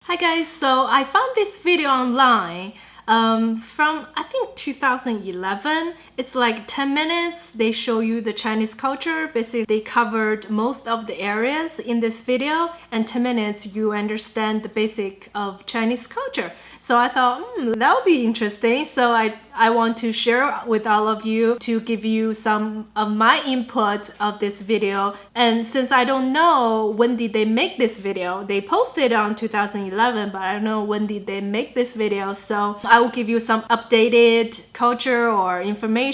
Hi guys, so I found this video online from I think 2011. It's like 10 minutes. They show you the Chinese culture. Basically, they covered most of the areas in this video, and 10 minutes you understand the basic of Chinese culture. So I thought that would be interesting. So I want to share with all of you to give you some of my input of this video. And since I don't know when did they make this video, they posted on 2011, but I don't know when did they make this video. So I will give you some updated culture or information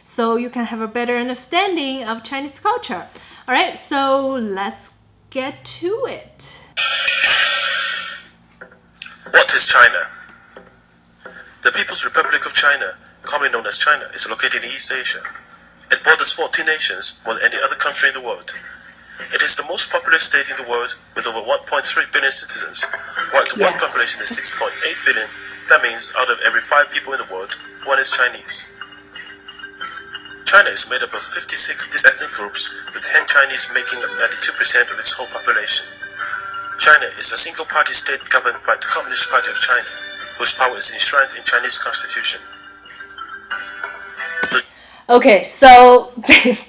so you can have a better understanding of Chinese culture. All right, so let's get to it. What is China? The People's Republic of China, commonly known as China, is located in East Asia. It borders 14 nations, more than any other country in the world. It is the most populous state in the world with over 1.3 billion citizens, while the world population is 6.8 billion. That means out of every 5 people in the world, 1 is Chinese. China is made up of 56 distinct ethnic groups, with Han Chinese making up 92% of its whole population. China is a single-party state governed by the Communist Party of China, whose power is enshrined in Chinese Constitution. Okay, so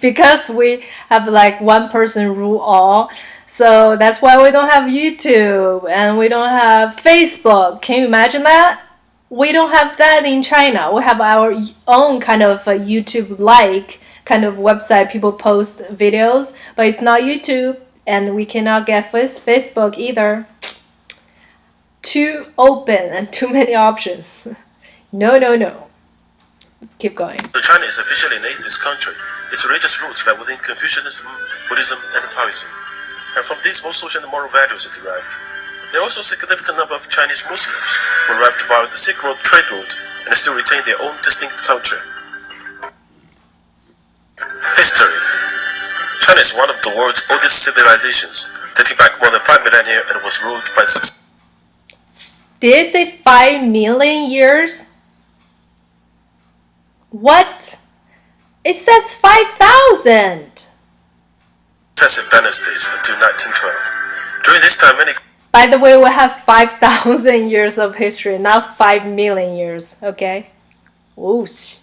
because we have like one person rule all, so that's why we don't have YouTube and we don't have Facebook. Can you imagine that? We don't have that in China. We have our own kind of YouTube-like kind of website. People post videos, but it's not YouTube, and we cannot get Facebook either. Too open and too many options. No. Let's keep going. So China is officially an atheist country. Its religious roots lie within Confucianism, Buddhism, and Taoism. And from these, most social and moral values are derived. There are also a significant number of Chinese Muslims who arrived via the Silk Road trade route and still retain their own distinct culture. History. China is one of the world's oldest civilizations, dating back more than 5 millennia and was ruled by Did it say 5 million years? What? It says 5,000! successive dynasties until 1912. During this time, many... By the way, we have 5,000 years of history, not 5 million years, okay? Whoosh.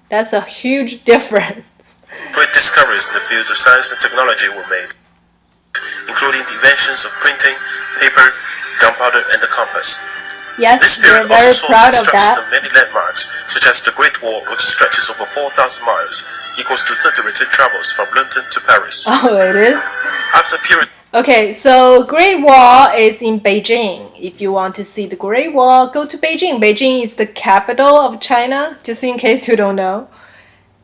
That's a huge difference. Great discoveries in the fields of science and technology were made, including the inventions of printing, paper, gunpowder, and the compass. Yes, This we're period very also saw the proud of destruction that. of many landmarks, such as the Great Wall, which stretches over 4,000 miles, equals to 30 return travels from London to Paris. Oh, it is? After a period... Okay, so Great Wall is in Beijing. If you want to see the Great Wall, go to Beijing. Beijing is the capital of China, just in case you don't know.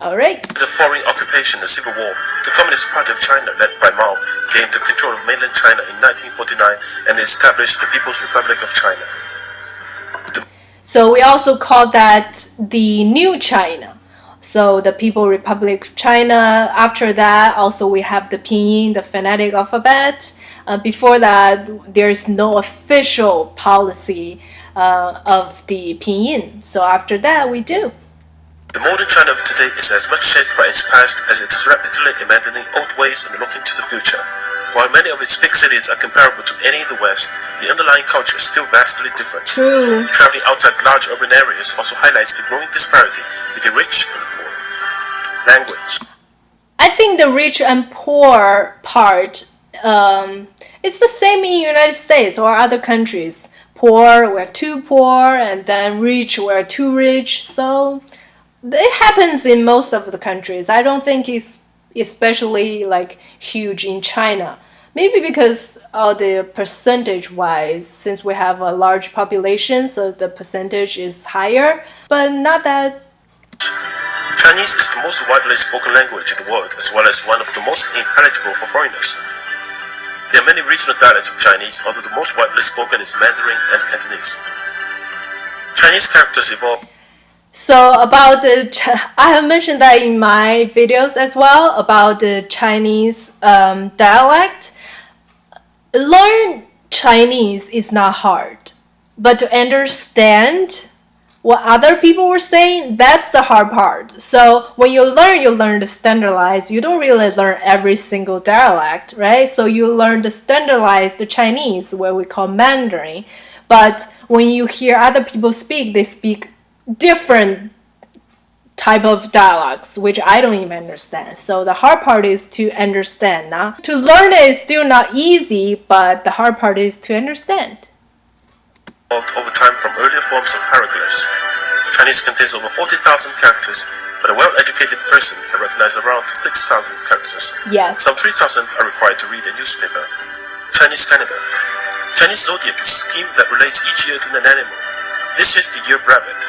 Alright. The foreign occupation and civil war, the Communist Party of China, led by Mao, gained the control of mainland China in 1949 and established the People's Republic of China. So we also call that the New China. So the People's Republic of China. After that, also we have the Pinyin, the phonetic alphabet. Before that, there is no official policy of the Pinyin. So after that, we do. The modern China of today is as much shaped by its past as it is rapidly abandoning old ways and looking to the future. While many of its big cities are comparable to any in the West, the underlying culture is still vastly different. True. Traveling outside large urban areas also highlights the growing disparity between the rich and the poor. Language. I think the rich and poor part is the same in the United States or other countries. Poor, we're too poor, and then rich, we're too rich. So it happens in most of the countries. I don't think it's especially like huge in China. Maybe because the percentage-wise, since we have a large population, so the percentage is higher, but not that. Chinese is the most widely spoken language in the world, as well as one of the most intelligible for foreigners. There are many regional dialects of Chinese, although the most widely spoken is Mandarin and Cantonese. Chinese characters evolve. So about I have mentioned that in my videos as well about the Chinese dialect. Learn Chinese is not hard, but to understand what other people were saying, that's the hard part. So when you learn to standardize. You don't really learn every single dialect, right? So you learn to standardize the Chinese, what we call Mandarin. But when you hear other people speak, they speak different type of dialogues, which I don't even understand. So the hard part is to understand. To learn it is still not easy, but the hard part is to understand. Over time from earlier forms of hieroglyphs. Chinese contains over 40,000 characters, but a well-educated person can recognize around 6,000 characters. Yes. Some 3,000 are required to read a newspaper. Chinese calendar. Chinese zodiac scheme that relates each year to an animal. This is the year of rabbit.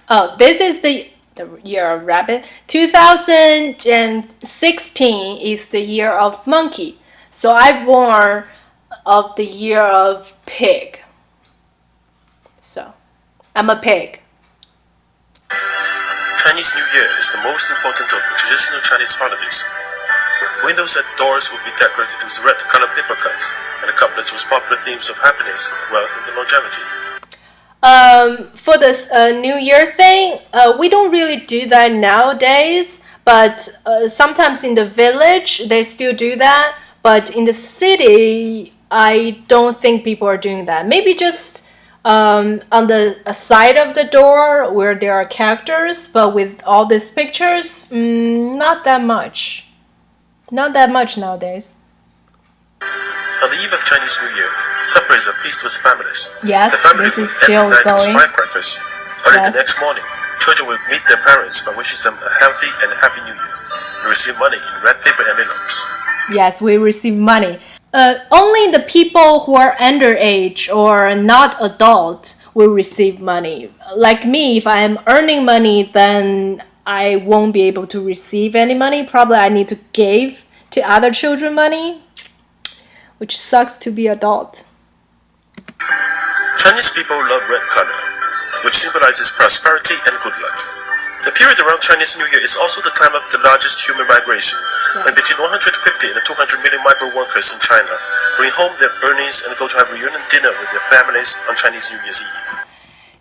Oh, this is the year of rabbit. 2016 is the year of monkey. So I'm born of the year of pig. So I'm a pig. Chinese New Year is the most important of the traditional Chinese holidays. Windows and doors will be decorated with red colored paper cuts, and the couplets with popular themes of happiness, wealth, and longevity. For this New Year thing, we don't really do that nowadays, but sometimes in the village they still do that. But in the city, I don't think people are doing that. Maybe just on the side of the door where there are characters, but with all these pictures, not that much. Not that much nowadays. On the eve of Chinese New Year, supper is a feast with families. Yes, the family this will is still empty night with going. firecrackers. Early Yes. the next morning, children will meet their parents by wishing them a healthy and happy New Year. They receive money in red paper envelopes. Yes, we receive money. Only the people who are underage or not adult will receive money. Like me, if I am earning money, then I won't be able to receive any money. Probably I need to give to other children money, which sucks to be adult. Chinese people love red color, which symbolizes prosperity and good luck. The period around Chinese New Year is also the time of the largest human migration, when between 150 and 200 million migrant workers in China bring home their earnings and go to have reunion dinner with their families on Chinese New Year's Eve.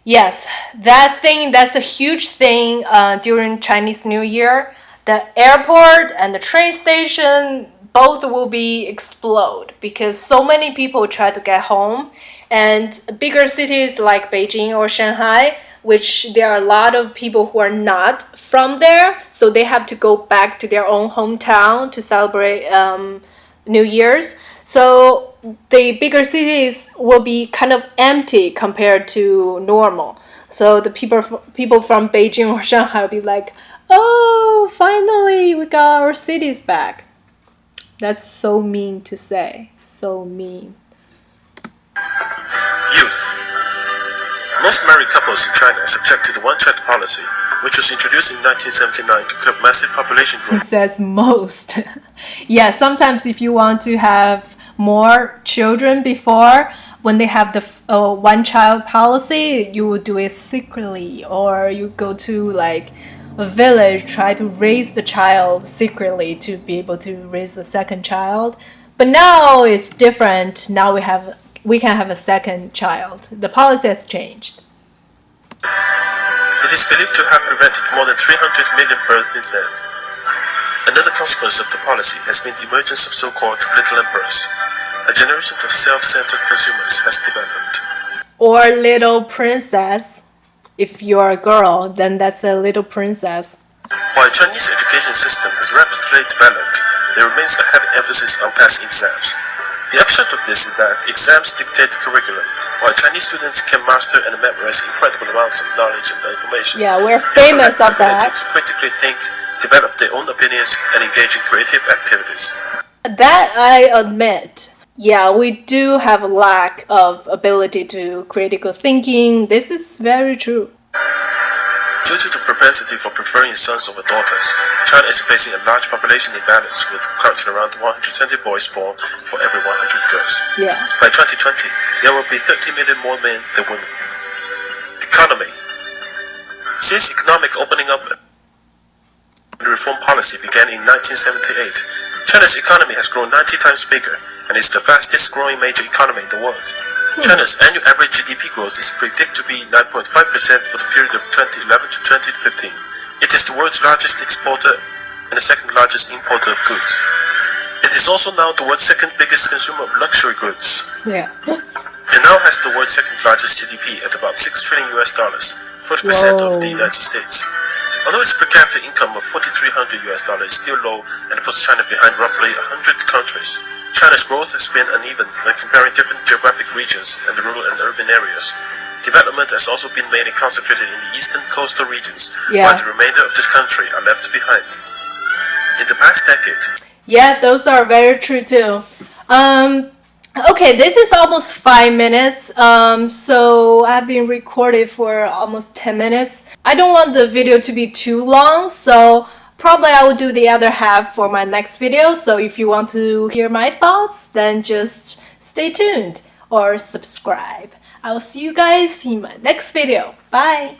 Yes, that's a huge thing during Chinese New Year. The airport and the train station both will be explode because so many people try to get home. And bigger cities like Beijing or Shanghai, which there are a lot of people who are not from there, so they have to go back to their own hometown to celebrate New Year's. So the bigger cities will be kind of empty compared to normal. So the people from Beijing or Shanghai will be like, oh, finally we got our cities back. That's so mean to say. So mean. Youth. Most married couples in China are subject to the one-child policy, which was introduced in 1979 to curb massive population He growth. says most. Yeah, sometimes if you want to have more children before, when they have the one-child policy, you will do it secretly, or you go to like a village, try to raise the child secretly to be able to raise the second child. But now it's different. Now we can have a second child. The policy has changed. It is believed to have prevented more than 300 million births since then. Another consequence of the policy has been the emergence of so-called little emperors. A generation of self-centered consumers has developed. Or little princess. If you're a girl, then that's a little princess. While Chinese education system has rapidly developed, there remains a heavy emphasis on passing exams. The upshot of this is that exams dictate curriculum, while Chinese students can master and memorize incredible amounts of knowledge and information. Yeah, we're famous of that. To critically think, develop their own opinions, and engage in creative activities. That I admit. Yeah, we do have a lack of ability to critical thinking. This is very true. Due to the propensity for preferring sons over daughters, China is facing a large population imbalance with currently around 120 boys born for every 100 girls. Yeah. By 2020, there will be 30 million more men than women. Economy. Since economic opening up and reform policy began in 1978, China's economy has grown 90 times bigger and is the fastest growing major economy in the world. China's annual average GDP growth is predicted to be 9.5% for the period of 2011 to 2015. It is the world's largest exporter and the second largest importer of goods. It is also now the world's second biggest consumer of luxury goods. Yeah. It now has the world's second largest GDP at about $6 trillion, 40% of the United States. Although its per capita income of $4,300 is still low and puts China behind roughly 100 countries, China's growth has been uneven when comparing different geographic regions and the rural and urban areas. Development has also been mainly concentrated in the eastern coastal regions, while the remainder of the country are left behind. In the past decade, yeah, those are very true too. Okay, this is almost 5 minutes, so I've been recorded for almost 10 minutes. I don't want the video to be too long, so probably I will do the other half for my next video. So if you want to hear my thoughts, then just stay tuned or subscribe. I will see you guys in my next video. Bye!